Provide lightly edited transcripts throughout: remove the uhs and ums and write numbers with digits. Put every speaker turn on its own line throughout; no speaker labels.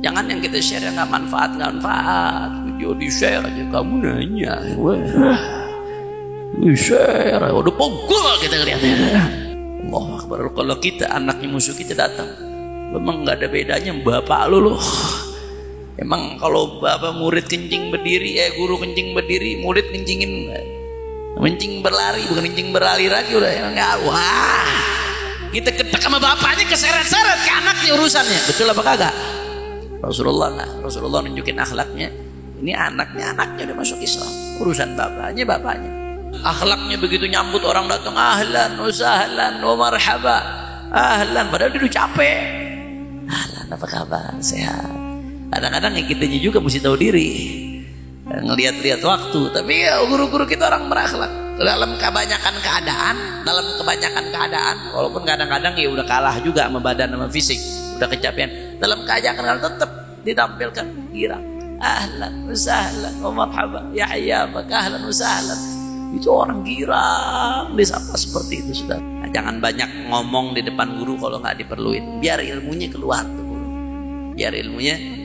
Jangan yang kita share yang nggak manfaat. Video di share aja kamu nanya, di share, udah pokok kita ngeliatnya. Allah Akbar. Kalau kita anaknya musuh kita datang, memang nggak ada bedanya bapak lu loh. Emang kalau bapak murid kencing berdiri, guru kencing berdiri, murid kencing berlari, bukan kencing berlari lagi udah enggak. Wah, kita ketek sama bapaknya keseret-seret ke anaknya urusannya. Betul apa kagak? Rasulullah nunjukin akhlaknya. Ini anaknya udah masuk Islam. Urusan bapaknya. Akhlaknya begitu nyambut orang datang, ahlan wa sahlan wa marhaba. Ahlan, padahal dia udah capek. Ahlan, apa kabar? Sehat. Kadang-kadang kitanya juga mesti tahu diri. Ngelihat-lihat waktu. Tapi ya guru-guru kita orang berakhlak. Dalam kebanyakan keadaan, walaupun kadang-kadang ya udah kalah juga sama badan sama fisik, udah kecapean. Dalam keadaan tetap ditampilkan girang. Ahlan wa sahlan wa marhaba. Ya ayyabak ahlan wa sahlan. Itu orang girang disapa seperti itu, sudah. Nah, jangan banyak ngomong di depan guru kalau nggak diperluin. Biar ilmunya keluar tuh guru. Biar ilmunya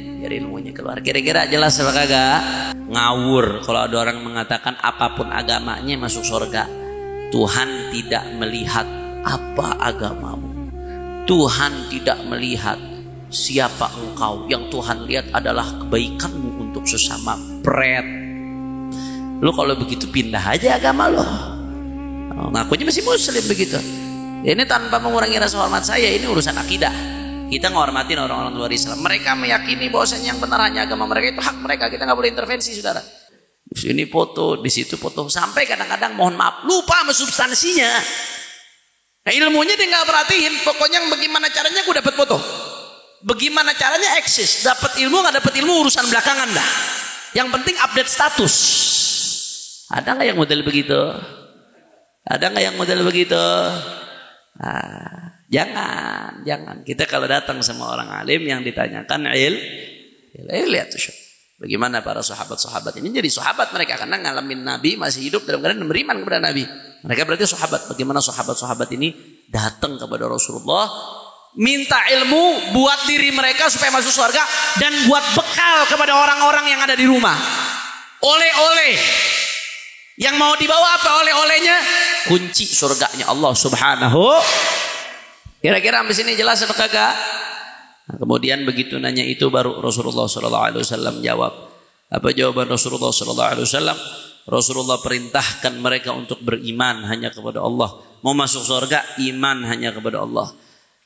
keluar. Kira-kira jelas apa kagak? Ngawur kalau ada orang mengatakan apapun agamanya masuk surga. Tuhan tidak melihat apa agamamu. Tuhan tidak melihat siapa engkau. Yang Tuhan lihat adalah kebaikanmu untuk sesama. Lu kalau begitu pindah aja agama lo. Ngakunya masih muslim begitu. Ini tanpa mengurangi rasa hormat saya, ini urusan akidah. Kita menghormatin orang-orang luar Islam. Mereka meyakini bahwasanya yang benar hanya agama mereka, itu hak mereka. Kita nggak boleh intervensi, saudara. Di sini foto, di situ foto. Sampai kadang-kadang mohon maaf lupa sama substansinya. Nah, ilmunya dia nggak perhatiin. Pokoknya bagaimana caranya gue dapat foto. Bagaimana caranya eksis. Dapat ilmu nggak dapat ilmu urusan belakangan dah. Yang penting update status. Ada nggak yang model begitu? Jangan. Kita kalau datang sama orang alim yang ditanyakan lihat tuh bagaimana para sahabat ini jadi sahabat mereka karena ngalamin Nabi masih hidup dalam keadaan beriman kepada Nabi. Mereka berarti sahabat. Bagaimana sahabat ini datang kepada Rasulullah, minta ilmu buat diri mereka supaya masuk surga dan buat bekal kepada orang-orang yang ada di rumah. Oleh-oleh. Yang mau dibawa apa oleh-olehnya? Kunci surganya Allah Subhanahu. Kira-kira sampai sini jelas apa kagak? Nah, kemudian begitu nanya itu baru Rasulullah SAW jawab. Apa jawaban Rasulullah SAW? Rasulullah perintahkan mereka untuk beriman hanya kepada Allah. Mau masuk surga, iman hanya kepada Allah.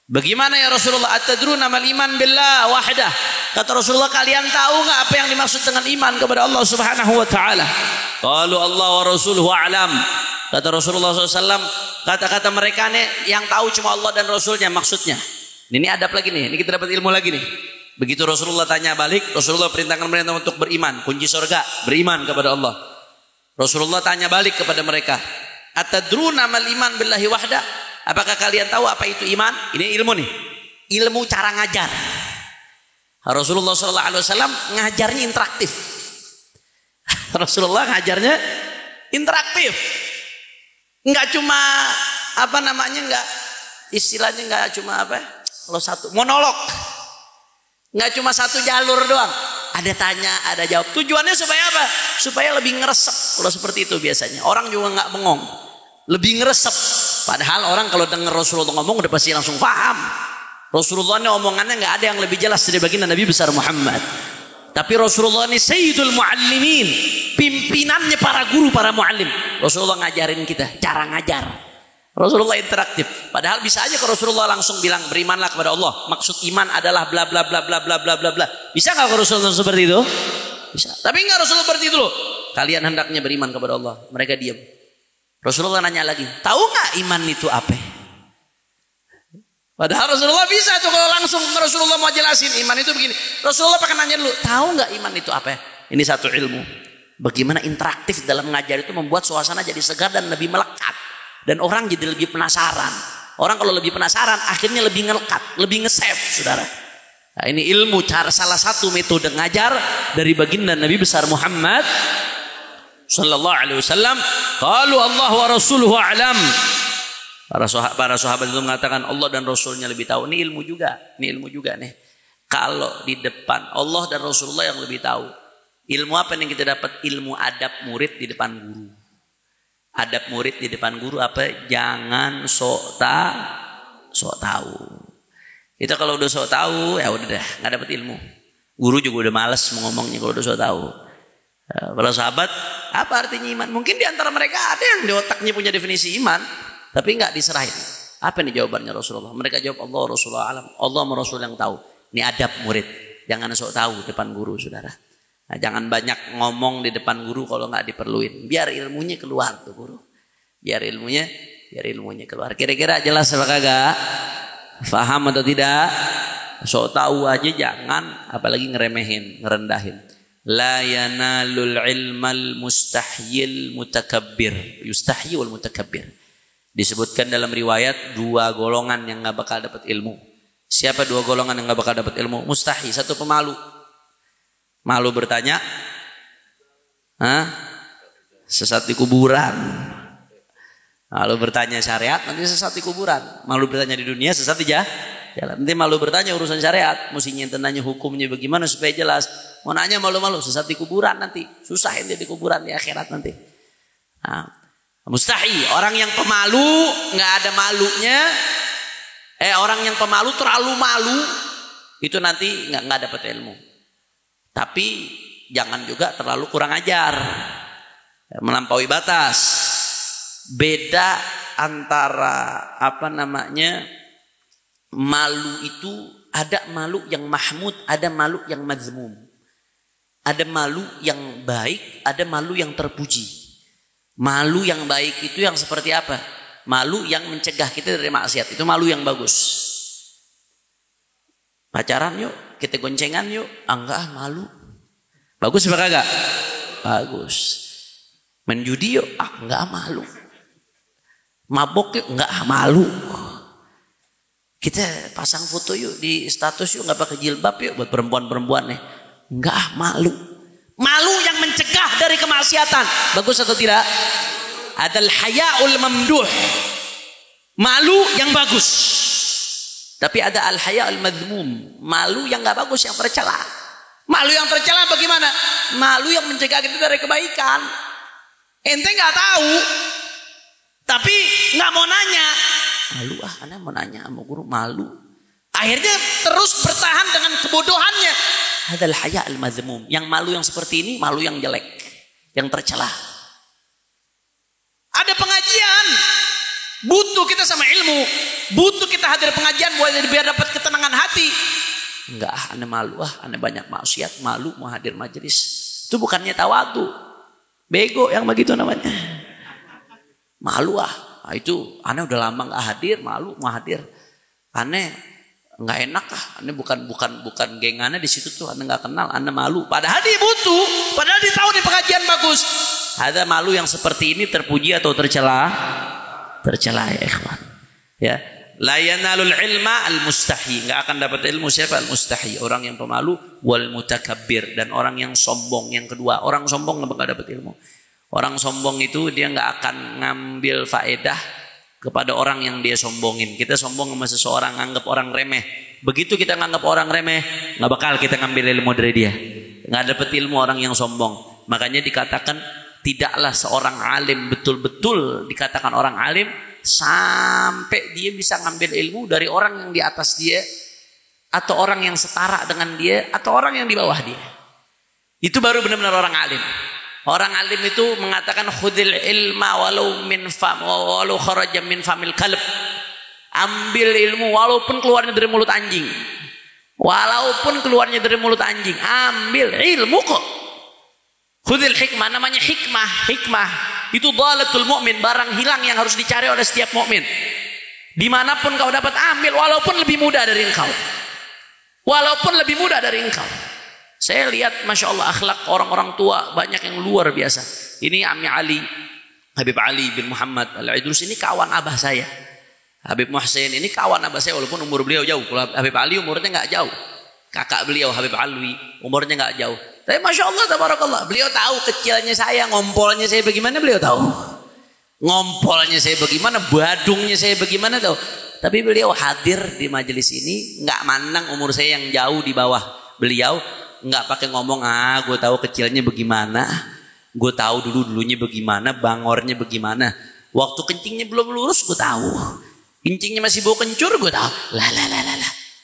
Bagaimana ya Rasulullah? Atadruna mal iman billah wahdah. Kata Rasulullah, kalian tahu nggak apa yang dimaksud dengan iman kepada Allah Subhanahu wa taala? Qalu Allah wa rasuluhu a'lam. Kata Rasulullah SAW, kata-kata mereka nih yang tahu cuma Allah dan Rasulnya maksudnya. Ini adab lagi nih, ini kita dapat ilmu lagi nih. Begitu Rasulullah tanya balik, Rasulullah perintahkan mereka untuk beriman, kunci surga, beriman kepada Allah. Rasulullah tanya balik kepada mereka, atadruna mal iman billahi wahda? Apakah kalian tahu apa itu iman? Ini ilmu nih, ilmu cara ngajar. Rasulullah SAW ngajarnya interaktif. Rasulullah ngajarnya interaktif. Enggak cuma enggak istilahnya enggak cuma kalau satu monolog. Enggak cuma satu jalur doang. Ada tanya, ada jawab. Tujuannya supaya apa? Supaya lebih ngeresep. Kalau seperti itu biasanya. Orang juga enggak bengong. Lebih ngeresep. Padahal orang kalau dengar Rasulullah ngomong udah pasti langsung paham. Rasulullah ini omongannya enggak ada yang lebih jelas dari baginda Nabi besar Muhammad. Tapi Rasulullah ini Sayyidul Muallimin, pimpinannya para guru, para muallim. Rasulullah ngajarin kita cara ngajar. Rasulullah interaktif. Padahal bisa aja kalau Rasulullah langsung bilang berimanlah kepada Allah. Maksud iman adalah bla bla bla bla bla bla bla bla. Bisa nggak Rasulullah seperti itu? Bisa. Tapi nggak Rasulullah seperti itu loh. Kalian hendaknya beriman kepada Allah. Mereka diam. Rasulullah nanya lagi, tahu nggak iman itu apa? Padahal Rasulullah bisa tuh kalau langsung Rasulullah mau jelasin iman itu begini. Rasulullah pakai nanya dulu, tahu nggak iman itu apa? Ini satu ilmu. Bagaimana interaktif dalam mengajar itu membuat suasana jadi segar dan lebih melekat. Dan orang jadi lebih penasaran. Orang kalau lebih penasaran akhirnya lebih ngelekat, lebih nge-save, saudara. Nah, ini ilmu cara salah satu metode ngajar dari baginda Nabi besar Muhammad sallallahu alaihi wasallam. Qalu Allah wa rasuluhu a'lam. Para sahabat itu mengatakan Allah dan Rasulnya lebih tahu. Ini ilmu juga nih. Kalau di depan Allah dan Rasulullah yang lebih tahu. Ilmu apa yang kita dapat? Ilmu adab murid di depan guru. Adab murid di depan guru apa? Jangan sok tahu. Kita kalau udah sok tahu, ya udah dah, nggak dapat ilmu. Guru juga udah malas mau ngomongnya kalau udah sok tahu. Para sahabat, apa artinya iman? Mungkin di antara mereka ada yang di otaknya punya definisi iman, tapi nggak diserahin. Apa nih jawabannya Rasulullah? Mereka jawab Allah Rasulullah alam. Allah sama Rasul yang tahu. Ini adab murid. Jangan sok tahu depan guru, saudara. Nah, jangan banyak ngomong di depan guru kalau nggak diperluin. Biar ilmunya keluar tuh guru. Biar ilmunya keluar. Kira-kira jelas apa kagak? Faham atau tidak? Sok tahu aja jangan, apalagi ngeremehin, ngerendahin. La yanalul ilmal mustahyil mutakabbir. Yustahyil mutakabbir. Disebutkan dalam riwayat 2 golongan yang nggak bakal dapat ilmu. Siapa 2 golongan yang nggak bakal dapat ilmu? Mustahi, satu pemalu. Malu bertanya, sesat di kuburan. Malu bertanya syariat, nanti sesat di kuburan. Malu bertanya di dunia, sesat di jalan. Nanti malu bertanya urusan syariat, mestinya tentangnya hukumnya bagaimana supaya jelas. Mau nanya malu-malu, sesat di kuburan nanti. Susah dia di kuburan di akhirat nanti. Nah, mustahi, orang yang pemalu, nggak ada malunya. Orang yang pemalu terlalu malu, itu nanti nggak dapat ilmu. Tapi jangan juga terlalu kurang ajar, melampaui batas. Beda antara malu itu, ada malu yang mahmud, ada malu yang mazmum. Ada malu yang baik, ada malu yang terpuji. Malu yang baik itu yang seperti apa? Malu yang mencegah kita dari maksiat. Itu malu yang bagus. Pacaran yuk, kita goncengan yuk. Enggak, malu. Bagus apa kagak? Bagus. Menjudi yuk, enggak, malu. Mabok yuk, enggak, malu. Kita pasang foto yuk di status yuk, enggak pakai jilbab yuk buat perempuan-perempuan nih. Enggak, malu. Malu yang mencegah dari kemaksiatan. Bagus atau tidak? Adal haya'ul mamduh. Malu yang bagus. Tapi ada al haya'ul madhmum. Malu yang enggak bagus, yang tercela. Malu yang tercela bagaimana? Malu yang mencegah kita dari kebaikan. Ente enggak tahu, tapi enggak mau nanya. Malu anak mau nanya sama guru, malu. Akhirnya terus bertahan dengan kebodohannya. Adal haya'ul madhmum. Yang malu yang seperti ini, malu yang jelek, yang tercela. Ada pengajian, butuh kita sama ilmu, butuh kita hadir pengajian biar dapat ketenangan hati. Enggak, ane malu, ane banyak maksiat, malu mau hadir majelis. Itu bukannya tawadu, bego yang begitu namanya. Malu nah, itu ane udah lama nggak hadir, malu mau hadir. Ane nggak enak ane bukan gengannya di situ tuh, ane nggak kenal, ane malu. Padahal dia butuh, padahal dia tahu di pengajian bagus. Ada malu yang seperti ini terpuji atau tercela? Tercela ya ikhwan. Ya, la yanalul ilma al mustahi, enggak akan dapat ilmu siapa? Al mustahi, orang yang pemalu, wal mutakabbir, dan orang yang sombong. Yang kedua, orang sombong enggak bakal dapat ilmu. Orang sombong itu dia enggak akan ngambil faedah kepada orang yang dia sombongin. Kita sombong sama seseorang, anggap orang remeh. Begitu kita nganggap orang remeh, enggak bakal kita ngambil ilmu dari dia. Enggak dapat ilmu orang yang sombong. Makanya dikatakan tidaklah seorang alim betul-betul dikatakan orang alim sampai dia bisa ngambil ilmu dari orang yang di atas dia, atau orang yang setara dengan dia, atau orang yang di bawah dia. Itu baru benar-benar orang alim. Orang alim itu mengatakan khudil ilma walau kharaja min famil kalb. Ambil ilmu walaupun keluarnya dari mulut anjing. Walaupun keluarnya dari mulut anjing, ambil ilmu kok. Khudil hikmah, namanya hikmah itu dhalatul mu'min, barang hilang yang harus dicari oleh setiap mukmin. Dimanapun kau dapat, ambil walaupun lebih mudah dari engkau. Walaupun lebih mudah dari engkau. Saya lihat Masya Allah akhlak orang-orang tua banyak yang luar biasa. Ini Ami Ali, Habib Ali bin Muhammad Al-Idrus, ini kawan abah saya. Habib Muhsin ini kawan abah saya walaupun umur beliau jauh. Kalau Habib Ali umurnya nggak jauh. Kakak beliau Habib Alwi umurnya nggak jauh. Tapi Masya Allah, tabarakallah, beliau tahu kecilnya saya, ngompolnya saya bagaimana, beliau tahu. Ngompolnya saya bagaimana, badungnya saya bagaimana tahu. Tapi beliau hadir di majelis ini, nggak mandang umur saya yang jauh di bawah beliau, nggak pakai ngomong gue tahu kecilnya bagaimana, gue tahu dulunya bagaimana, bangornya bagaimana. Waktu kencingnya belum lurus gue tahu, kencingnya masih bau kencur gue tahu. Lah.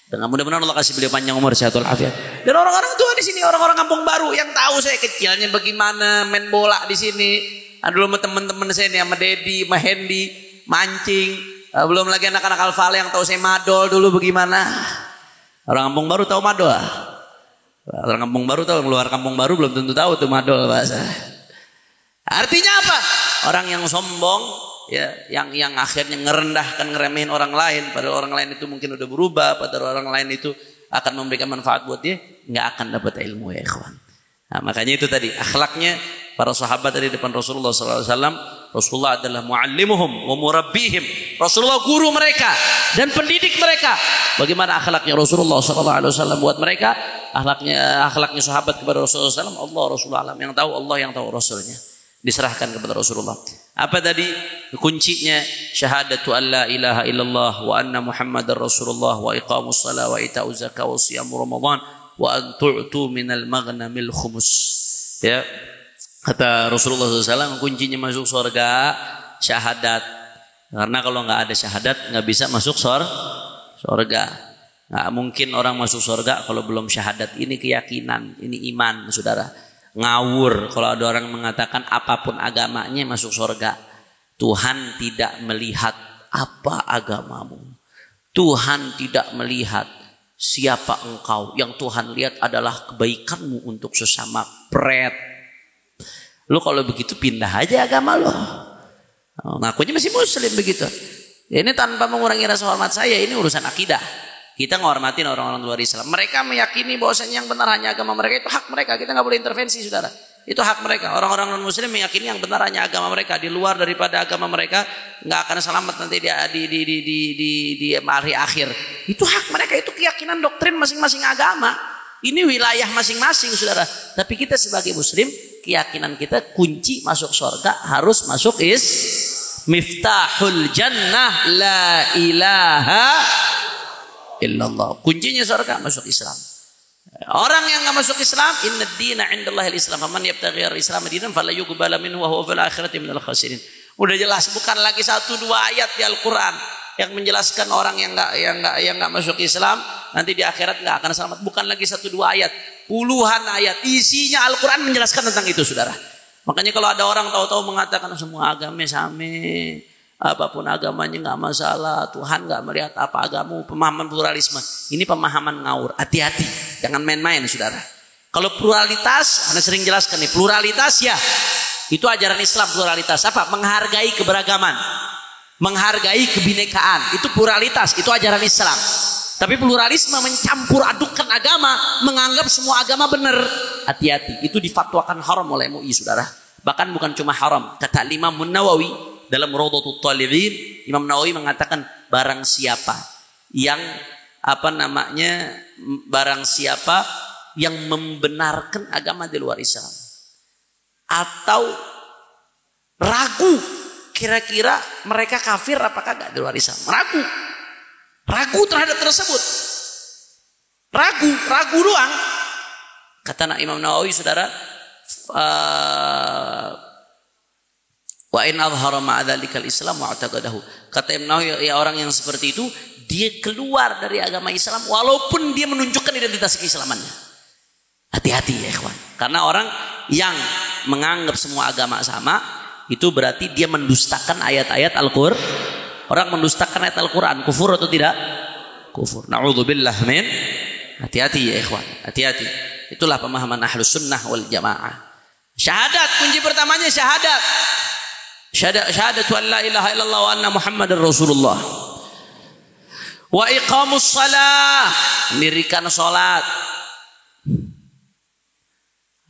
Dengan mudah-mudahan Allah kasih beliau panjang umur, sehat walafiat. Dan orang-orang tua di sini, orang-orang kampung baru yang tahu saya kecilnya bagaimana, main bola di sini. Dulu sama teman-teman saya nih, sama Dedi, sama Hendy, mancing. Belum lagi anak-anak Alfale yang tahu saya madol dulu bagaimana. Orang kampung baru tahu madol. Orang kampung baru tahu, keluar kampung baru belum tentu tahu tuh madol bahasa. Artinya apa? Orang yang sombong, ya, yang akhirnya ngerendahkan, ngeremehin orang lain, padahal orang lain itu mungkin udah berubah, padahal orang lain itu akan memberikan manfaat buat dia, nggak akan dapat ilmu, ya ikhwan. Nah, makanya itu tadi akhlaknya para sahabat dari depan Rasulullah SAW. Rasulullah adalah muallimuhum wa murabbihim. Rasulullah guru mereka dan pendidik mereka. Bagaimana akhlaknya Rasulullah SAW buat mereka, akhlaknya sahabat kepada Rasulullah SAW. Allah Rasulullah alam, yang tahu Allah, yang tahu Rasulnya. Diserahkan kepada Rasulullah. Apa tadi kuncinya? Syahadatu an la ilaha illallah wa anna Muhammadar Rasulullah wa iqamus shalah wa ita'uz zakah wa siyamu Ramadan wa an tu'tu minal maghnamil khumus. Ya. Kata Rasulullah SAW, kuncinya masuk surga syahadat. Karena kalau nggak ada syahadat nggak bisa masuk surga. Nggak mungkin orang masuk surga kalau belum syahadat. Ini keyakinan, ini iman, saudara. Ngawur kalau ada orang mengatakan apapun agamanya masuk surga. Tuhan tidak melihat apa agamamu. Tuhan tidak melihat siapa engkau. Yang Tuhan lihat adalah kebaikanmu untuk sesama. Lu kalau begitu pindah aja agama lo. Ngakunya masih muslim begitu. Ini tanpa mengurangi rasa hormat saya, ini urusan akidah. Kita menghormatin orang-orang luar Islam. Mereka meyakini bahwasanya yang benar hanya agama mereka, itu hak mereka. Kita nggak boleh intervensi, saudara. Itu hak mereka. Orang-orang non Muslim meyakini yang benar hanya agama mereka. Di luar daripada agama mereka nggak akan selamat nanti di hari akhir. Itu hak mereka. Itu keyakinan doktrin masing-masing agama. Ini wilayah masing-masing, saudara. Tapi kita sebagai Muslim, keyakinan kita kunci masuk surga harus masuk miftahul jannah la ilaha illallah. Kuncinya surga masuk Islam. Orang yang enggak masuk Islam, inna ad-dina 'indallahi al-Islam. Faman yabtaghi al-Islam dinan fala yuqbala minhu wa huwa fil akhirati minal khasirin. Udah jelas, bukan lagi 1-2 ayat di Al-Qur'an yang menjelaskan orang yang enggak masuk Islam nanti di akhirat enggak akan selamat. Bukan lagi 1-2 ayat, puluhan ayat. Isinya Al-Qur'an menjelaskan tentang itu, saudara. Makanya kalau ada orang tahu-tahu mengatakan semua agama sama, apapun agamanya nggak masalah, Tuhan nggak melihat apa agamamu, pemahaman pluralisme, ini pemahaman ngawur. Hati-hati, jangan main-main, saudara. Kalau pluralitas, Anda sering jelaskan nih, pluralitas ya, itu ajaran Islam. Pluralitas apa? Menghargai keberagaman, menghargai kebinekaan, itu pluralitas, itu ajaran Islam. Tapi pluralisme mencampur adukan agama, menganggap semua agama benar. Hati-hati, itu difatwakan haram oleh MUI, saudara. Bahkan bukan cuma haram, kata Imam Nawawi dalam Rawdatul Talibin, Imam Nawawi mengatakan barang siapa yang barang siapa yang membenarkan agama di luar Islam atau ragu kira-kira mereka kafir apakah enggak di luar Islam, ragu terhadap tersebut, ragu doang, kata Imam Nawawi, saudara, wa in adhara ma'adzalikal Islam wa'taqadahu. Kata Imam Nawawi, ya orang yang seperti itu dia keluar dari agama Islam walaupun dia menunjukkan identitas keislamannya. Hati-hati ya ikhwan. Karena orang yang menganggap semua agama sama itu berarti dia mendustakan ayat-ayat Al-Qur'an. Orang mendustakan ayat Al-Qur'an kufur atau tidak? Kufur. Na'udzubillah min. Hati-hati ya ikhwan. Hati-hati. Itulah pemahaman Ahlus Sunnah wal Jamaah. Syahadat, kunci pertamanya syahadat. Syahadatu an la ilaha illallah wa anna Muhammadar Rasulullah. Wa iqamus shalah, mendirikan salat.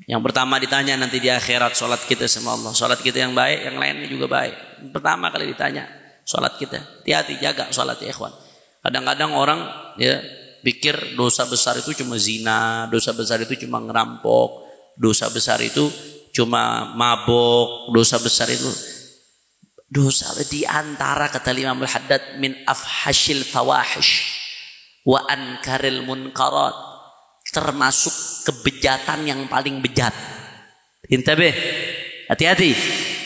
Yang pertama ditanya nanti di akhirat, salat kita sama Allah. Salat kita yang baik, yang lainnya juga baik. Pertama kali ditanya salat kita. Hati-hati jaga salat ya ikhwan. Kadang-kadang orang ya pikir dosa besar itu cuma zina, dosa besar itu cuma ngerampok, dosa besar itu cuma mabok, dosa besar itu Dosa di antara kata Imam Al-Haddad min afhashil fawahish wa ankaril munkarat, termasuk kebejatan yang paling bejat. Intabih, hati-hati,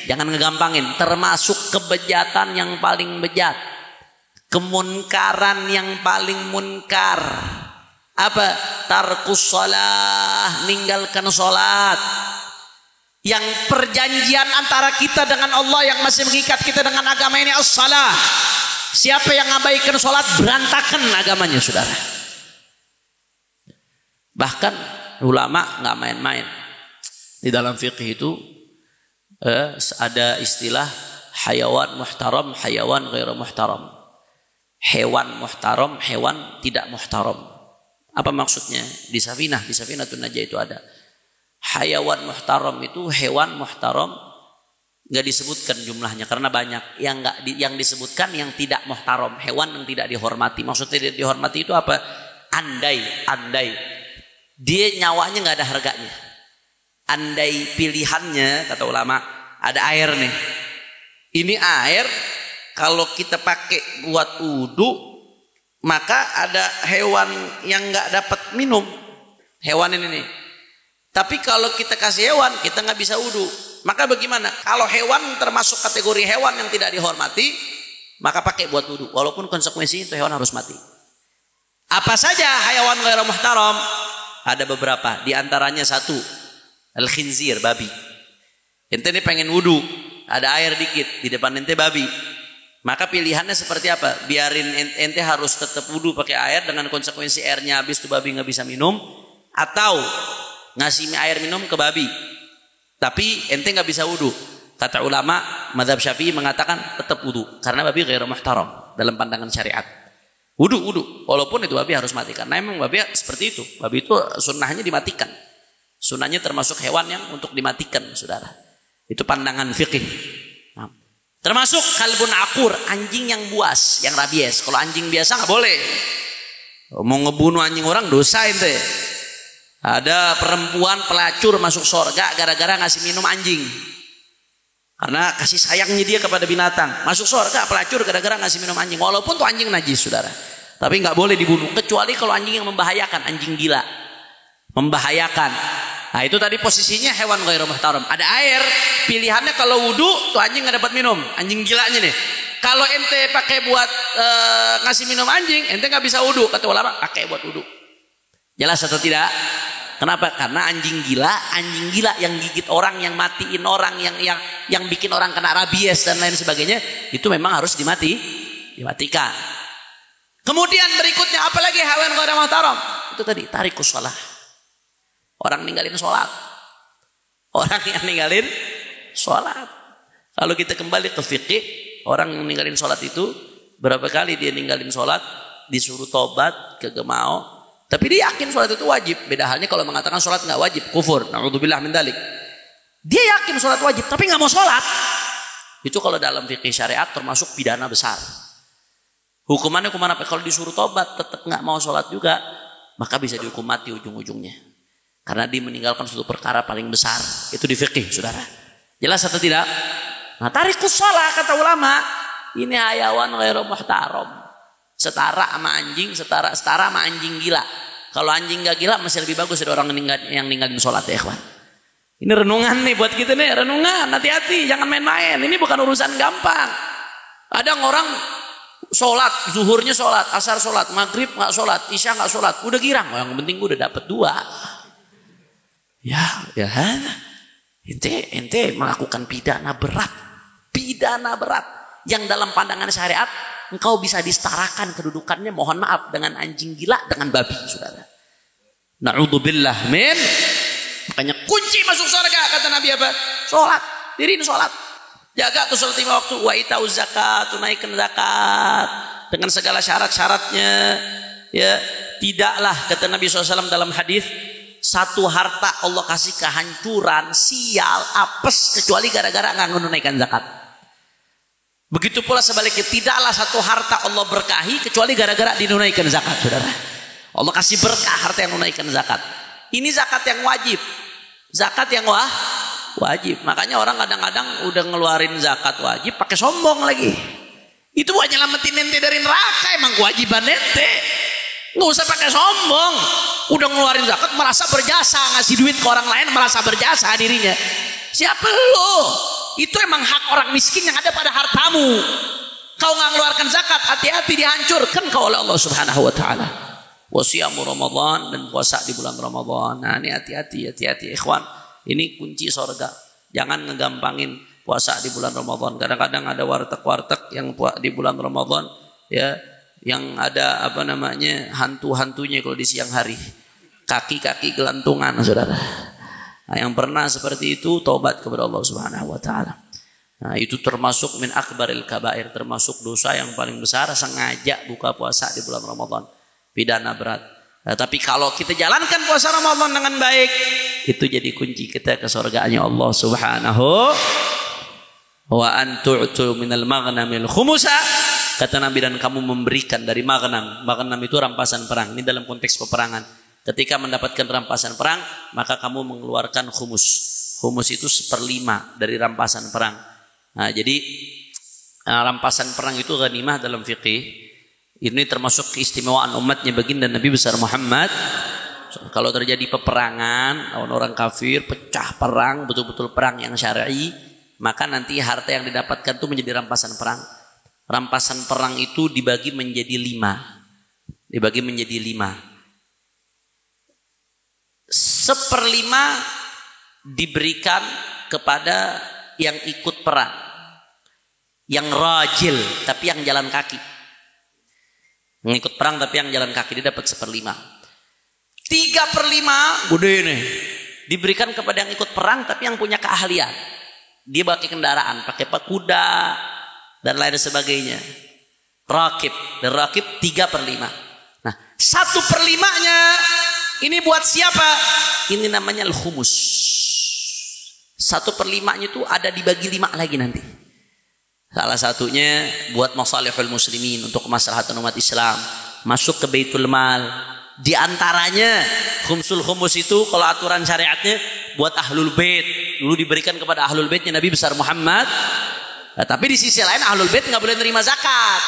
jangan ngegampangin. Termasuk kebejatan yang paling bejat, kemunkaran yang paling munkar. Apa? Tarkus shalah, ninggalkan sholat. Yang perjanjian antara kita dengan Allah yang masih mengikat kita dengan agama ini as-salah. Siapa yang ngabaikan sholat, berantakan agamanya, saudara. Bahkan ulama nggak main-main. Di dalam fikih itu ada istilah hayawan muhtaram, hayawan ghairu muhtaram. Hewan muhtaram, hewan tidak muhtaram. Apa maksudnya? Di Safinatun Najah itu ada. Hayawan muhtaram itu hewan muhtaram, nggak disebutkan jumlahnya karena banyak. Yang disebutkan yang tidak muhtaram, hewan yang tidak dihormati. Maksudnya tidak dihormati itu apa? Andai dia nyawanya nggak ada harganya. Andai pilihannya, kata ulama, ada air nih. Ini air kalau kita pakai buat wudu, maka ada hewan yang nggak dapat minum. Hewan ini nih. Tapi kalau kita kasih hewan, kita nggak bisa wudu. Maka bagaimana? Kalau hewan termasuk kategori hewan yang tidak dihormati, maka pakai buat wudu. Walaupun konsekuensinya itu hewan harus mati. Apa saja hayawan ghairu muhtaram? Ada beberapa. Di antaranya satu, al-khinzir, babi. Ente ini pengen wudu, ada air dikit di depan ente babi. Maka pilihannya seperti apa? Biarin ente harus tetap wudu pakai air dengan konsekuensi airnya habis, tuh babi nggak bisa minum, atau ngasih air minum ke babi tapi ente nggak bisa wudu. Kata ulama mazhab Syafi'i mengatakan tetap wudu karena babi ghairu muhtaram dalam pandangan syariat. Wudu walaupun itu babi harus mati, karena memang babi seperti itu. Babi itu sunnahnya dimatikan, sunnahnya termasuk hewan yang untuk dimatikan, saudara. Itu pandangan fikih. Nah, termasuk kalbun akur, anjing yang buas, yang rabies. Kalau anjing biasa nggak boleh. Mau ngebunuh anjing orang dosa ente. Ada perempuan pelacur masuk surga gara-gara ngasih minum anjing. Karena kasih sayangnya dia kepada binatang. Masuk surga pelacur gara-gara ngasih minum anjing. Walaupun tuh anjing najis, saudara. Tapi nggak boleh dibunuh. Kecuali kalau anjing yang membahayakan, anjing gila. Membahayakan. Nah itu tadi posisinya hewan ghairu muhtaram. Ada air, pilihannya kalau wudu, tuh anjing nggak dapat minum. Anjing gilanya nih. Kalau ente pakai buat ngasih minum anjing, ente nggak bisa wudu. Kata ulama, pakai buat wudu. Jelas atau tidak? Kenapa? Karena anjing gila yang gigit orang, yang matiin orang, yang bikin orang kena rabies dan lain sebagainya, itu memang harus dimatikan. Kemudian berikutnya apalagi hewan ghairu muhtaram? Itu tadi tarikus shalah. Orang ninggalin sholat. Orang yang ninggalin sholat. Kalau kita kembali ke fikih, orang yang ninggalin sholat itu berapa kali dia ninggalin sholat, disuruh tobat, kagak mau. Tapi dia yakin sholat itu wajib. Beda halnya kalau mengatakan sholat nggak wajib, kufur. Na'udzubillah min dzalik. Dia yakin sholat wajib, tapi nggak mau sholat. Itu kalau dalam fikih syariat termasuk pidana besar. Hukumannya hukuman apa? Kalau disuruh tobat tetap nggak mau sholat juga, maka bisa dihukum mati ujung-ujungnya. Karena dia meninggalkan suatu perkara paling besar. Itu di fikih, saudara. Jelas atau tidak? Nah, tarikus shalah kata ulama, ini hayawan ghairu muhtaram. Setara sama anjing, setara sama anjing gila. Kalau anjing gak gila masih lebih bagus dari orang yang ninggalin sholat, ya ikhwan. Ini renungan nih buat kita nih, renungan. Hati-hati, jangan main-main. Ini bukan urusan gampang. Ada orang sholat, zuhurnya sholat, asar sholat, maghrib gak sholat, isya gak sholat. Udah girang, yang penting gue udah dapet 2. Ya, ente melakukan pidana berat. Pidana berat. Yang dalam pandangan syariat, engkau bisa disetarakan kedudukannya, mohon maaf, dengan anjing gila, dengan babi, saudara. Na'udzubillah min. Makanya kunci masuk surga kata Nabi apa? Sholat. Diriin sholat. Jaga tuh sholat 5 waktu. Wa itauz zakat, tunaikan zakat dengan segala syarat-syaratnya. Ya, tidaklah kata Nabi SAW dalam hadis, satu harta Allah kasih kehancuran, sial, apes kecuali gara-gara nggak menunaikan zakat. Begitu pula sebaliknya, tidaklah satu harta Allah berkahi kecuali gara-gara dinunaikan zakat, saudara. Allah kasih berkah harta yang menunaikan zakat. Ini zakat yang wajib. Zakat yang wajib. Makanya orang kadang-kadang udah ngeluarin zakat wajib pakai sombong lagi. Itu buat nyelamatin ente dari neraka, emang kewajiban ente. Nggak usah pakai sombong. Udah ngeluarin zakat merasa berjasa, ngasih duit ke orang lain merasa berjasa dirinya. Siapa lo? Itu emang hak orang miskin yang ada pada hartamu. Kau nggak ngeluarkan zakat, hati-hati dihancurkan kau oleh Allah Subhanahu wa taala. Wasiyamu Ramadan, dan puasa di bulan Ramadan. Nah, ini hati-hati ikhwan. Ini kunci surga. Jangan ngegampangin puasa di bulan Ramadan. Kadang-kadang ada warteg-warteg yang di bulan Ramadan ya, yang ada hantu-hantunya kalau di siang hari. Kaki-kaki gelantungan, Saudara. Nah, yang pernah seperti itu taubat kepada Allah Subhanahu wa taala. Nah, itu termasuk min akbaril kabair, termasuk dosa yang paling besar sengaja buka puasa di bulan Ramadan. Pidana berat. Nah, tapi kalau kita jalankan puasa Ramadan dengan baik, itu jadi kunci kita ke surganya Allah Subhanahu wa antu'tu minal maghnamil khumusa. Kata Nabi, dan kamu memberikan dari maghnam. Maghnam itu rampasan perang. Ini dalam konteks peperangan. Ketika mendapatkan rampasan perang, maka kamu mengeluarkan khumus. Khumus itu 1/5 dari rampasan perang. Nah, jadi rampasan perang itu ghanimah dalam fikih. Ini termasuk keistimewaan umatnya baginda Nabi besar Muhammad. Kalau terjadi peperangan, lawan orang kafir, pecah perang, betul-betul perang yang syar'i, maka nanti harta yang didapatkan itu menjadi rampasan perang. Rampasan perang itu dibagi menjadi 5. Dibagi menjadi 5. 1/5 diberikan kepada yang ikut perang, yang rajil tapi yang jalan kaki. Mengikut perang tapi yang jalan kaki, dia dapat 1/5. 3/5 gede nih, diberikan kepada yang ikut perang tapi yang punya keahlian. Dia pakai kendaraan, pakai kuda dan lain sebagainya. Rakib, dan rakib 3/5. Nah, 1/5-nya ini buat siapa? Ini namanya al-khumus. 1/5-nya itu ada dibagi 5 lagi nanti. Salah satunya buat masalihul muslimin, untuk kemaslahatan umat Islam, masuk ke Baitul Mal. Di antaranya khumsul khumus itu kalau aturan syariatnya buat ahlul bait. Dulu diberikan kepada ahlul baitnya Nabi besar Muhammad. Nah, tapi di sisi lain ahlul bait nggak boleh nerima zakat.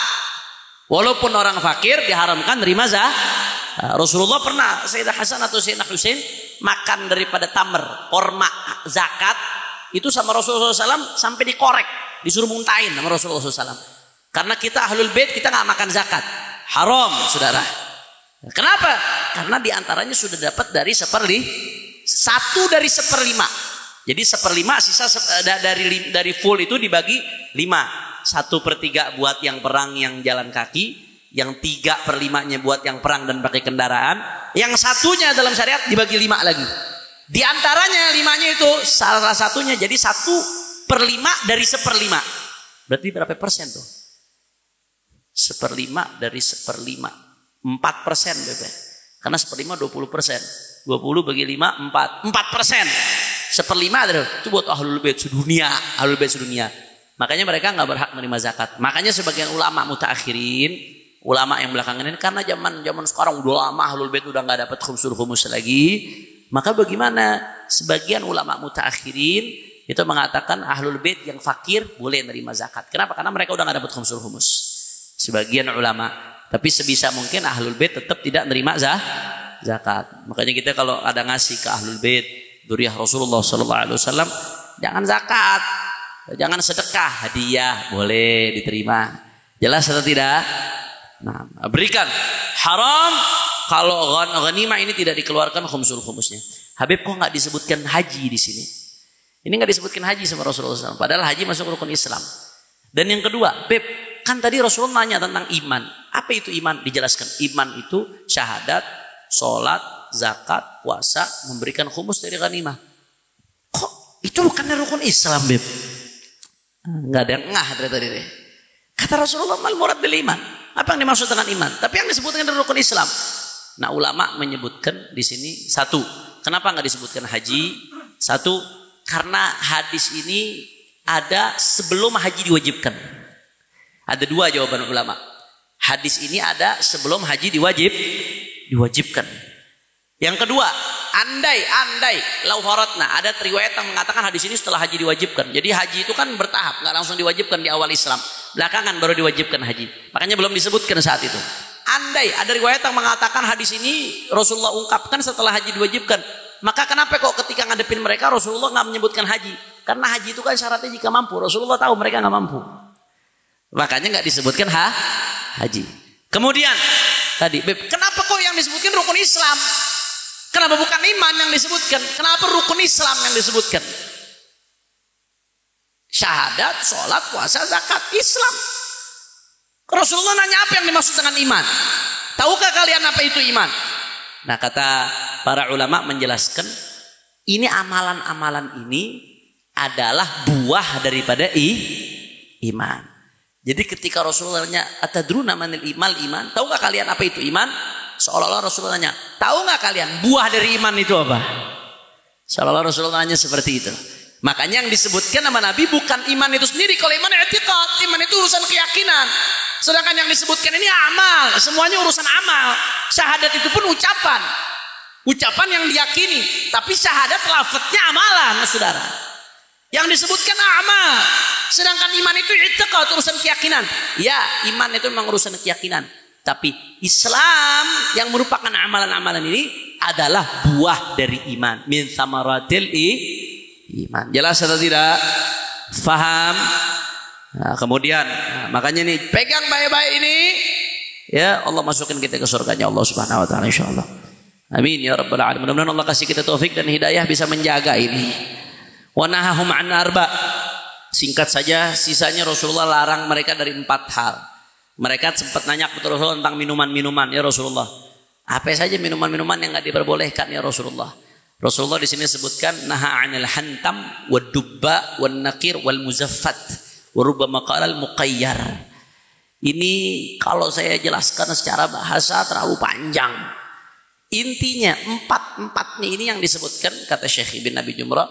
Walaupun orang fakir diharamkan nerima zakat. Nah, Rasulullah pernah Sayyidah Hasan atau Sayyidina Husain makan daripada tamr, korma zakat itu sama Rasulullah SAW sampai dikorek, disuruh muntahin sama Rasulullah SAW. Karena kita ahlul bait, kita nggak makan zakat, haram, saudara. Kenapa? Karena diantaranya sudah dapat dari 1 dari 1/5. Jadi 1/5 sisa dari full itu dibagi 5. 1/3 buat yang perang yang jalan kaki, yang 3/5-nya buat yang perang dan pakai kendaraan, yang satunya dalam syariat dibagi 5 lagi. Di antaranya 5-nya itu salah satunya jadi 1/5 dari 1/5. Berarti berapa persen tuh? 1/5 dari 1/5. 4% BP. Karena 1/5 20%. 20 bagi 5 4. 4%. 1/5 itu buat ahlul bait sedunia, ahlul bait sedunia. Makanya mereka nggak berhak menerima zakat. Makanya sebagian ulama mutaakhirin, ulama yang belakangan ini, karena zaman sekarang udah lama ahlul bait udah nggak dapat khumsul khumus lagi, maka bagaimana sebagian ulama mutaakhirin itu mengatakan ahlul bait yang fakir boleh menerima zakat. Kenapa? Karena mereka udah nggak dapat khumsul khumus. Sebagian ulama, tapi sebisa mungkin ahlul bait tetap tidak menerima zakat. Makanya kita kalau ada ngasih ke ahlul bait dzurriyyah Rasulullah SAW, jangan zakat, jangan sedekah, hadiah boleh diterima. Jelas atau tidak? Nah, berikan. Haram kalau ghanimah ini tidak dikeluarkan khumsul khumusnya. Habib, kok nggak disebutkan haji di sini? Ini nggak disebutkan haji sama Rasulullah SAW. Padahal haji masuk rukun Islam. Dan yang kedua, Beb, kan tadi Rasulullah nanya tentang iman. Apa itu iman? Dijelaskan. Iman itu syahadat, sholat, zakat, puasa, memberikan khumus dari ghanimah. Kok itu bukan rukun Islam, Beb? Nggak ada yang ngah dari tadi deh. Kata Rasulullah, mal murad bil iman. Apa yang dimaksud dengan iman? Tapi yang disebutkan dari rukun Islam. Nah, ulama menyebutkan di sini 1. Kenapa nggak disebutkan haji? 1, karena hadis ini ada sebelum haji diwajibkan. Ada 2 jawaban ulama. Hadis ini ada sebelum haji diwajibkan. Yang kedua, Andai lau faradna, ada riwayat yang mengatakan hadis ini setelah haji diwajibkan. Jadi haji itu kan bertahap, nggak langsung diwajibkan di awal Islam. Belakangan baru diwajibkan haji. Makanya belum disebutkan saat itu. Andai ada riwayat yang mengatakan hadis ini Rasulullah ungkapkan setelah haji diwajibkan. Maka kenapa kok ketika ngadepin mereka Rasulullah nggak menyebutkan haji? Karena haji itu kan syaratnya jika mampu. Rasulullah tahu mereka nggak mampu. Makanya nggak disebutkan haji. Kemudian tadi, kenapa kok yang disebutkan rukun Islam? Kenapa bukan iman yang disebutkan? Kenapa rukun Islam yang disebutkan? Syahadat, sholat, puasa, zakat, Islam. Rasulullah nanya apa yang dimaksud dengan iman? Tahukah kalian apa itu iman? Nah, kata para ulama menjelaskan, ini amalan-amalan ini adalah buah daripada iman. Jadi ketika Rasulullah nanya, atadruna manil iman? Tahukah kalian apa itu iman? Seolah-olah Rasulullah nanya, tahu nggak kalian buah dari iman itu apa? Seolah-olah Rasulullah nanya seperti itu. Makanya yang disebutkan nama Nabi bukan iman itu sendiri. Kalau iman i'tiqad, iman itu urusan keyakinan. Sedangkan yang disebutkan ini amal, semuanya urusan amal. Syahadat itu pun ucapan. Ucapan yang diyakini, tapi syahadat lafadznya amalan, saudara. Yang disebutkan amal. Sedangkan iman itu i'tiqad, urusan keyakinan. Ya, iman itu memang urusan keyakinan. Tapi Islam yang merupakan amalan-amalan ini adalah buah dari iman. Min samaratil iman. Jelas atau tidak? Faham? Nah, kemudian makanya nih pegang baik-baik ini, ya Allah masukin kita ke surganya Allah Subhanahu wa taala insyaallah. Amin ya rabbal alamin. Mudah-mudahan Allah kasih kita taufik dan hidayah bisa menjaga ini. Wa nahahum an arba. Singkat saja, sisanya Rasulullah larang mereka dari 4 hal. Mereka sempat nanya kepada Rasulullah tentang minuman-minuman, ya Rasulullah. Apa saja minuman-minuman yang enggak diperbolehkan ya Rasulullah? Rasulullah di sini sebutkan naha 'anil hantam wad dubba wan naqir wal muzaffat wa rubbama qala al muqayyar. Ini kalau saya jelaskan secara bahasa terlalu panjang. Intinya empat-empatnya ini yang disebutkan kata Syekh Ibn Abi Jumrah.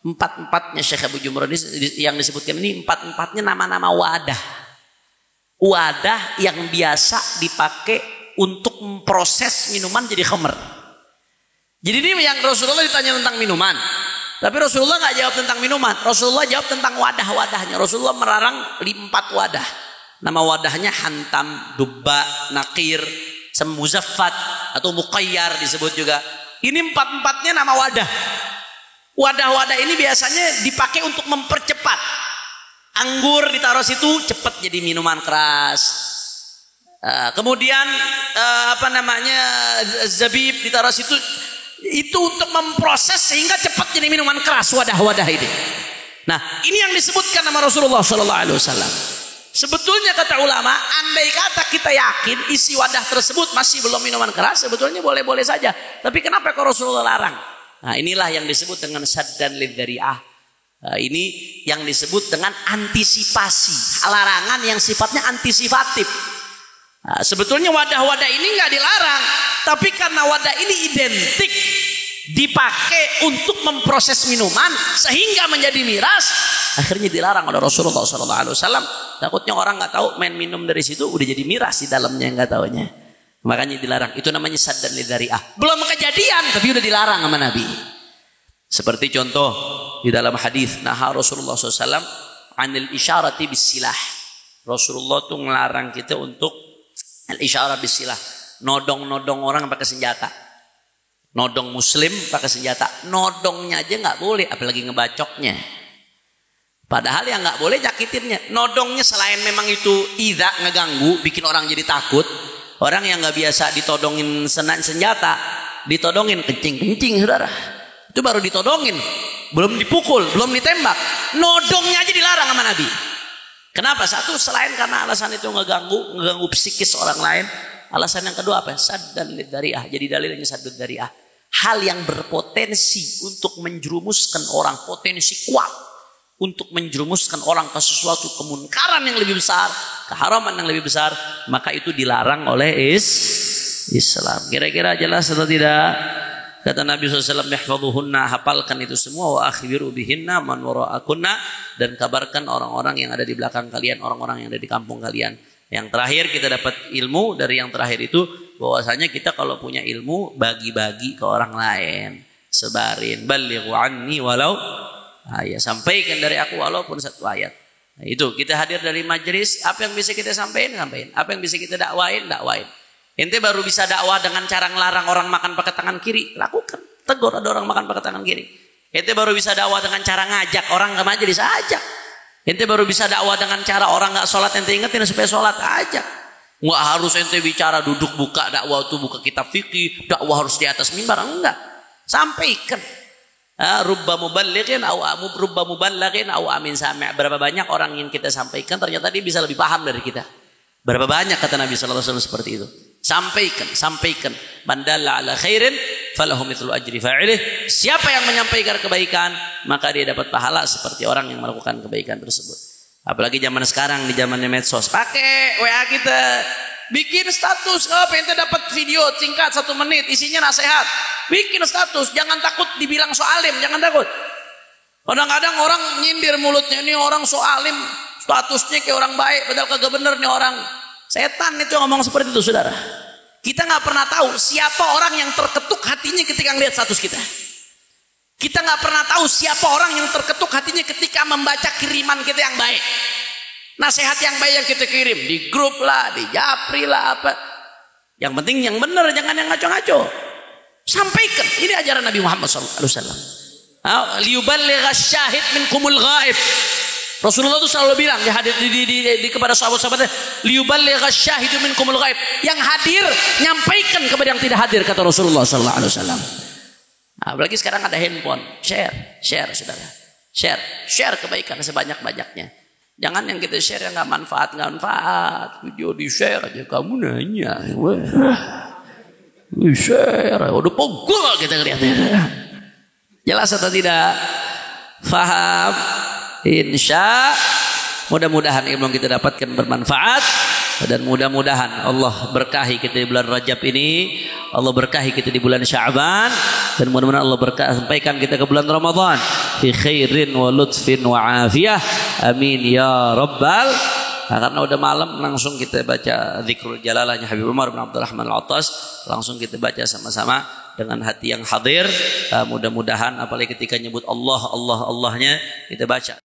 Empat-empatnya Syekh Abu Jumrah ini yang disebutkan ini empat-empatnya nama-nama wadah. Wadah yang biasa dipakai untuk memproses minuman jadi khamr. Jadi ini yang Rasulullah ditanya tentang minuman. Tapi Rasulullah nggak jawab tentang minuman. Rasulullah jawab tentang wadah-wadahnya. Rasulullah melarang 4 wadah. Nama wadahnya hantam, dubba, nakir, muzaffat atau muqayyar disebut juga. Ini 4-empatnya nama wadah. Wadah-wadah ini biasanya dipakai untuk mempercepat. Anggur ditaruh situ cepat jadi minuman keras. Kemudian zabib ditaruh situ itu untuk memproses sehingga cepat jadi minuman keras wadah-wadah ini. Nah, ini yang disebutkan nama Rasulullah sallallahu alaihi wasallam. Sebetulnya kata ulama, andai kata kita yakin isi wadah tersebut masih belum minuman keras, sebetulnya boleh-boleh saja. Tapi kenapa kok Rasulullah larang? Nah, inilah yang disebut dengan saddan lidzari'ah. Ini yang disebut dengan antisipasi, larangan yang sifatnya antisipatif. Nah, sebetulnya wadah-wadah ini nggak dilarang, tapi karena wadah ini identik dipakai untuk memproses minuman sehingga menjadi miras, akhirnya dilarang oleh Rasulullah SAW. Takutnya orang nggak tahu main minum dari situ udah jadi miras di dalamnya nggak taunya, makanya dilarang. Itu namanya saddan lidzari'ah. Belum kejadian tapi udah dilarang sama Nabi. Seperti contoh di dalam hadis naha Rasulullah SAW anil isyarati bisilah. Rasulullah tuh ngelarang kita untuk al-isyarah bisilah, nodong-nodong orang pakai senjata, nodong muslim pakai senjata. Nodongnya aja nggak boleh, apalagi ngebacoknya. Padahal yang nggak boleh nyakitinnya. Nodongnya selain memang itu idza, ngeganggu, bikin orang jadi takut. Orang yang nggak biasa ditodongin senjata, ditodongin kencing-kencing, saudara. Itu baru ditodongin, belum dipukul, belum ditembak. Nodongnya aja dilarang sama Nabi. Kenapa? Satu, selain karena alasan itu ngeganggu psikis orang lain. Alasan yang kedua apa? Saddan lidzari'ah. Jadi dalilnya saddud dzari'ah. Hal yang berpotensi untuk menjerumuskan orang, potensi kuat untuk menjerumuskan orang ke sesuatu kemunkaran yang lebih besar, keharaman yang lebih besar, maka itu dilarang oleh Islam. Kira-kira jelas atau tidak? Kata Nabi SAW, "Ihfadhuhunna," hafalkan itu semua, "wa akhbiru bihinna man wara'akunna," dan kabarkan orang-orang yang ada di belakang kalian, orang-orang yang ada di kampung kalian. Yang terakhir kita dapat ilmu dari yang terakhir itu, bahwasanya kita kalau punya ilmu bagi-bagi ke orang lain, sebarin, balighu anni walau ayat, sampaikan dari aku walaupun satu ayat. Nah, itu kita hadir dari majelis, apa yang bisa kita sampaikan, apa yang bisa kita dakwain. Ente baru bisa dakwah dengan cara ngelarang orang makan pakai tangan kiri, lakukan. Tegur ada orang makan pakai tangan kiri. Ente baru bisa dakwah dengan cara ngajak orang ke majelis, ajak. Ente baru bisa dakwah dengan cara orang nggak sholat, ente ingetin supaya sholat, ajak. Nggak harus ente bicara duduk buka dakwah itu buka kitab fikih, dakwah harus di atas mimbar, enggak. Sampaikan. Rubba muballighin au amin sami'. Berapa banyak orang yang kita sampaikan ternyata dia bisa lebih paham dari kita. Berapa banyak kata Nabi sallallahu alaihi wasallam seperti itu. Sampaikan. Man dalla ala khairin falahu mithlu ajri fa'ilih. Siapa yang menyampaikan kebaikan, maka dia dapat pahala seperti orang yang melakukan kebaikan tersebut. Apalagi zaman sekarang, di zamannya medsos. Pakai WA kita. Bikin status, ente dapat video singkat 1 menit, isinya nasihat. Bikin status, jangan takut dibilang soalim, jangan takut. Kadang-kadang orang nyindir mulutnya, ini orang soalim, statusnya kayak orang baik, padahal kagak bener nih orang. Setan itu ngomong seperti itu, saudara. Kita nggak pernah tahu siapa orang yang terketuk hatinya ketika ngelihat status kita. Kita nggak pernah tahu siapa orang yang terketuk hatinya ketika membaca kiriman kita yang baik. Nasihat yang baik yang kita kirim di grup lah, di japri lah apa. Yang penting yang benar, jangan yang ngaco-ngaco. Sampaikan. Ini ajaran Nabi Muhammad SAW. Liyuballigha syahid minkumul ghaib. Rasulullah itu selalu bilang di kepada sahabat-sahabatnya, liyuballigha syahidu minkumul ghaib. Yang hadir nyampaikan kepada yang tidak hadir, kata Rasulullah SAW. Apalagi sekarang ada handphone, share saudara. Share kebaikan sebanyak-banyaknya. Jangan yang kita share yang nggak manfaat. Video di share aja kamu nanya, share, udah pogol kita kelihatannya. Jelas atau tidak? Faham? Insya. Mudah-mudahan ilmu yang kita dapatkan bermanfaat. Dan mudah-mudahan Allah berkahi kita di bulan Rajab ini, Allah berkahi kita di bulan Sya'ban, dan mudah-mudahan Allah sampaikan kita ke bulan Ramadan fi khairin wa lutfin wa afiyah. Amin ya rabbal. Karena udah malam, langsung kita baca Zikrul Jalalahnya Habib Umar bin Abdurrahman Al-Attas. Langsung kita baca sama-sama dengan hati yang hadir. Mudah-mudahan apalagi ketika nyebut Allahnya kita baca